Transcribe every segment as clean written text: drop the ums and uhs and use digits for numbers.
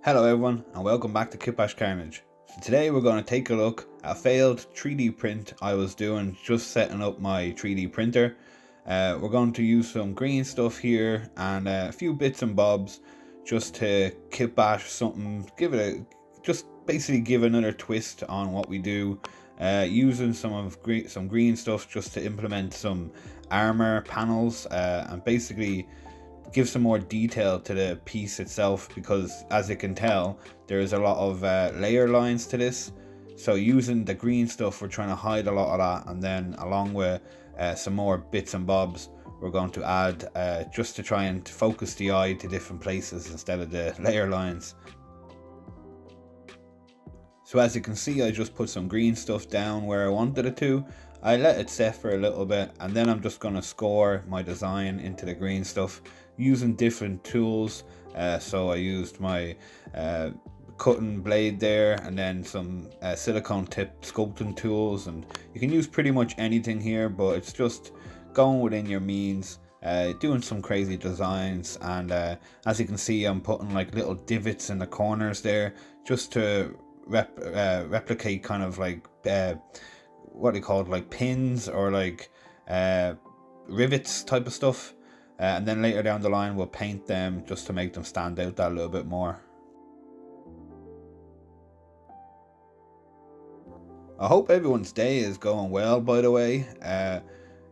Hello everyone and welcome back to KitbashCarnage. So today we're going to take a look at a failed 3D print I was doing just setting up my 3D printer. We're going to use some green stuff here and a few bits and bobs just to kitbash something, just basically give another twist on what we do. Using some green stuff just to implement some armor panels and basically give some more detail to the piece itself, because as you can tell there's a lot of layer lines to this. So using the green stuff we're trying to hide a lot of that, and then along with some more bits and bobs we're going to add just to try and focus the eye to different places instead of the layer lines. So as you can see, I just put some green stuff down where I wanted it to. I let it set for a little bit and then I'm just going to score my design into the green stuff using different tools. So I used my cutting blade there, and then some silicone tip sculpting tools, and you can use pretty much anything here, but it's just going within your means. Doing some crazy designs, and as you can see I'm putting like little divots in the corners there just to replicate kind of like what they called like pins or like rivets type of stuff, and then later down the line we'll paint them just to make them stand out that little bit more. I hope everyone's day is going well, by the way.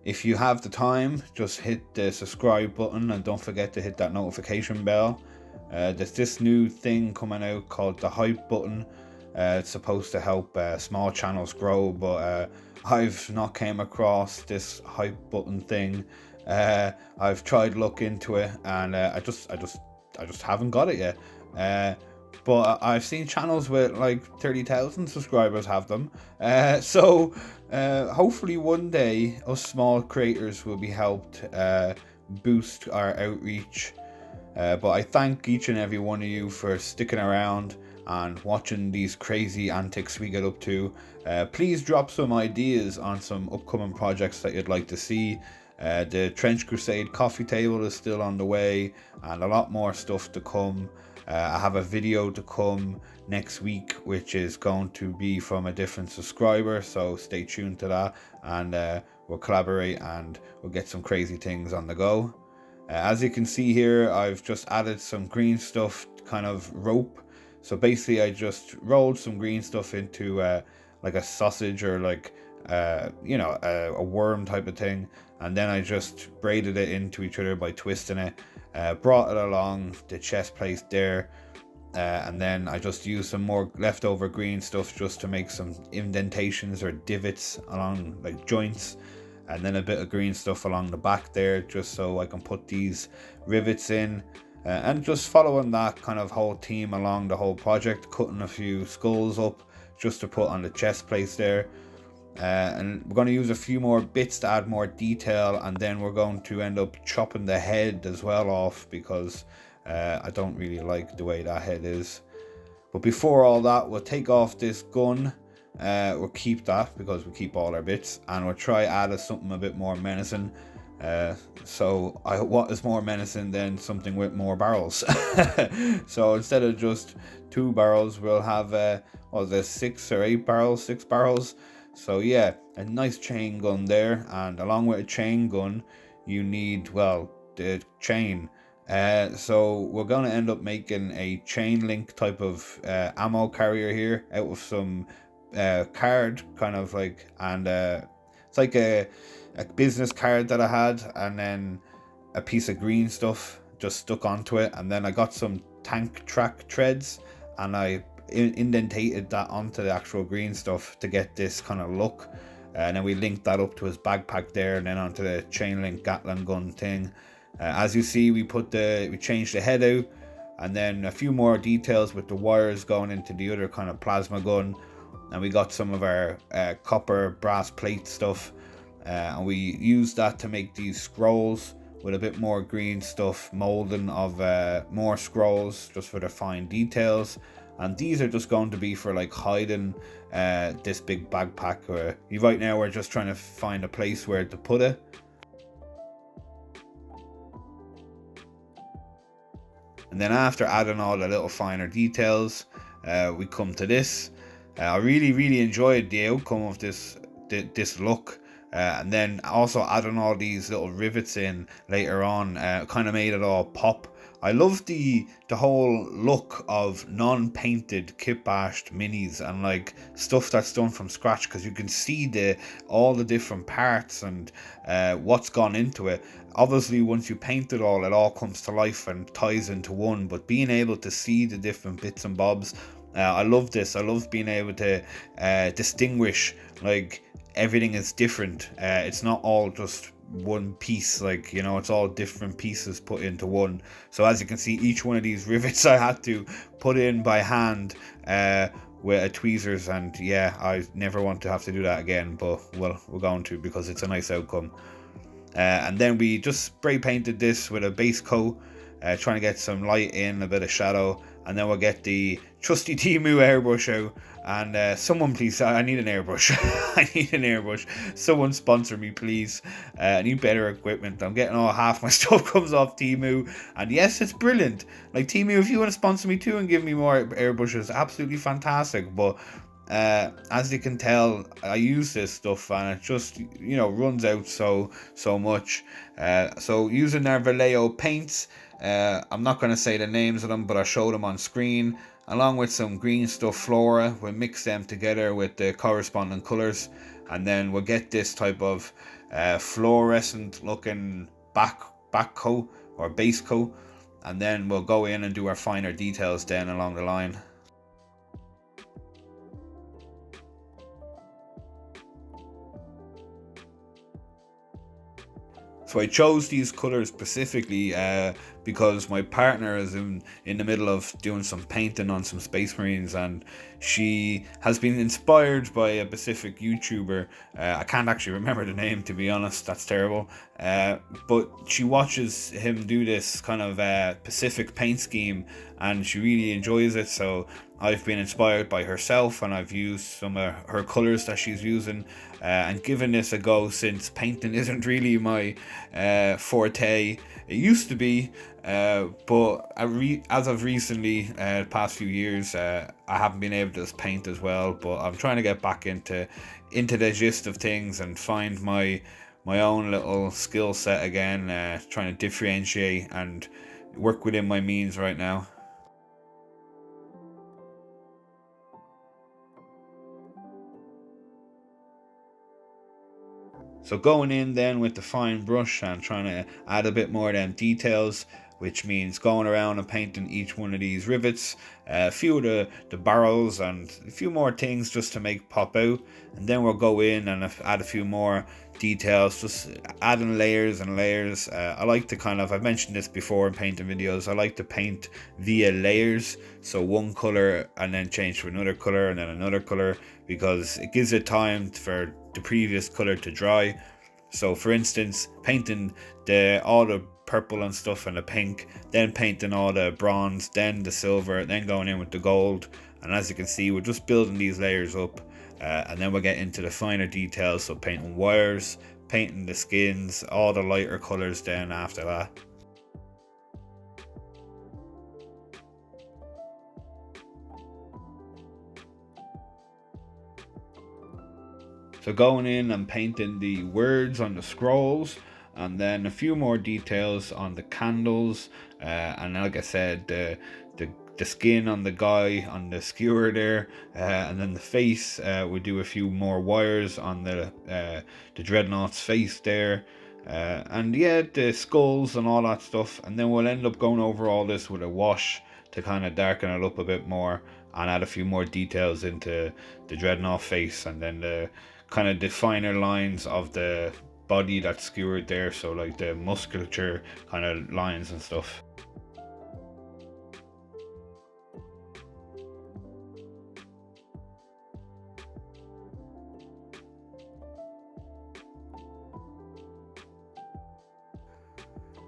If you have the time, just hit the subscribe button and don't forget to hit that notification bell. There's this new thing coming out called the hype button. It's supposed to help small channels grow, but I've not came across this hype button thing. I've tried look into it, and I just haven't got it yet. But I've seen channels with like 30,000 subscribers have them. So hopefully one day us small creators will be helped boost our outreach. But I thank each and every one of you for sticking around and watching these crazy antics we get up to. Please drop some ideas on some upcoming projects that you'd like to see. The Trench Crusade coffee table is still on the way, and a lot more stuff to come. I have a video to come next week which is going to be from a different subscriber, so stay tuned to that, and we'll collaborate and we'll get some crazy things on the go. As you can see here, I've just added some green stuff, kind of rope. So basically I just rolled some green stuff into like a sausage or like a worm type of thing, and then I just braided it into each other by twisting it. Brought it along the chest plate there, and then I just used some more leftover green stuff just to make some indentations or divots along like joints, and then a bit of green stuff along the back there just so I can put these rivets in, and just following that kind of whole theme along the whole project, cutting a few skulls up just to put on the chest plates there. And we're going to use a few more bits to add more detail, and then we're going to end up chopping the head as well off, because I don't really like the way that head is. But before all that, we'll take off this gun. We'll keep that because we keep all our bits, and we'll try add something a bit more menacing. What is more menacing than something with more barrels? So instead of just 2 barrels, we'll have 6 or 8 barrels, 6 barrels. So yeah, a nice chain gun there, and along with a chain gun you need, well, the chain. So we're going to end up making a chain link type of ammo carrier here out of some card kind of like, and it's like a business card that I had, and then a piece of green stuff just stuck onto it, and then I got some tank track threads and I indentated that onto the actual green stuff to get this kind of look, and then we linked that up to his backpack there, and then onto the chain link Gatling gun thing. As you see, we changed the head out, and then a few more details with the wires going into the other kind of plasma gun, and we got some of our copper brass plate stuff, and we used that to make these scrolls with a bit more green stuff, molding of more scrolls just for the fine details. And these are just going to be for like hiding this big backpack. Right now we're just trying to find a place where to put it. And then after adding all the little finer details, we come to this. I really enjoyed the outcome of this look. And then also adding all these little rivets in later on kind of made it all pop. I love the whole look of non-painted kitbashed minis and like stuff that's done from scratch, because you can see all the different parts and what's gone into it. Obviously once you paint it all comes to life and ties into one, but being able to see the different bits and bobs, I love this. I love being able to distinguish, like, everything is different. It's not all just one piece, like, you know, it's all different pieces put into one. So as you can see, each one of these rivets I had to put in by hand with a tweezers, and yeah, I never want to have to do that again, but well, we're going to, because it's a nice outcome. And then we just spray painted this with a base coat, trying to get some light in, a bit of shadow, and then we'll get the trusty Temu airbrush out. And someone please, I need an airbrush. I need an airbrush. Someone sponsor me, please. I need better equipment. I'm getting half my stuff comes off Temu, and yes, it's brilliant. Like, Temu, if you want to sponsor me too and give me more airbrushes, absolutely fantastic. But as you can tell, I use this stuff and it just, you know, runs out so much. So using our Vallejo paints, I'm not going to say the names of them, but I'll show them on screen, along with some green stuff flora. We'll mix them together with the corresponding colors, and then we'll get this type of fluorescent looking back coat or base coat, and then we'll go in and do our finer details then along the line. So I chose these colours specifically because my partner is in the middle of doing some painting on some Space Marines, and she has been inspired by a Pacific YouTuber. I can't actually remember the name, to be honest, that's terrible. But she watches him do this kind of Pacific paint scheme, and she really enjoys it. So I've been inspired by herself, and I've used some of her colours that she's using, and given this a go, since painting isn't really my forte. It used to be, but as of recently, the past few years, I haven't been able to just paint as well. But I'm trying to get back into the gist of things and find my own little skill set again, trying to differentiate and work within my means right now. So going in then with the fine brush and trying to add a bit more of them details, which means going around and painting each one of these rivets, a few of the barrels and a few more things just to make pop out. And then we'll go in and add a few more details, just adding layers and layers. I like to I've mentioned this before in painting videos, I like to paint via layers. So one color and then change to another color and then another color, because it gives it time for the previous color to dry. So for instance, painting all the purple and stuff and the pink, then painting all the bronze, then the silver, then going in with the gold. And as you can see, we're just building these layers up, and then we'll get into the finer details. So painting wires, painting the skins, all the lighter colors then after that. So going in and painting the words on the scrolls, and then a few more details on the candles, and like I said, the skin on the guy on the skewer there, and then the face. We do a few more wires on the Dreadnought's face there, and yeah, the skulls and all that stuff. And then we'll end up going over all this with a wash to kind of darken it up a bit more and add a few more details into the Dreadnought face, and then the kind of the finer lines of the body that's skewered there, so like the musculature kind of lines and stuff.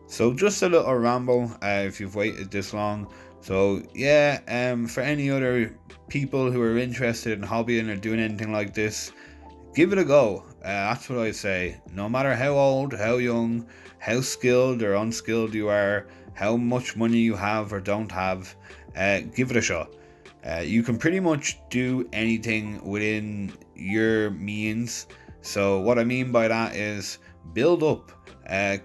So just a little ramble, if you've waited this long. So yeah, for any other people who are interested in hobbying or doing anything like this, give it a go. That's what I say. No matter how old, how young, how skilled or unskilled you are, how much money you have or don't have, give it a shot. You can pretty much do anything within your means. So what I mean by that is build up,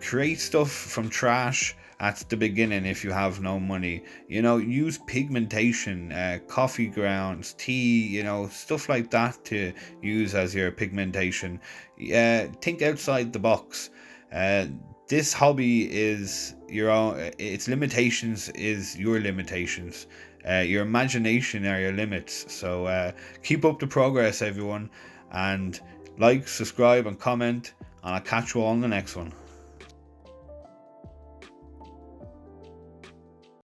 create stuff from trash at the beginning if you have no money. Use pigmentation, coffee grounds, tea, stuff like that to use as your pigmentation. Think outside the box. This hobby is your own, its limitations is your limitations. Your imagination are your limits. So keep up the progress, everyone, and like, subscribe, and comment, and I'll catch you all on the next one.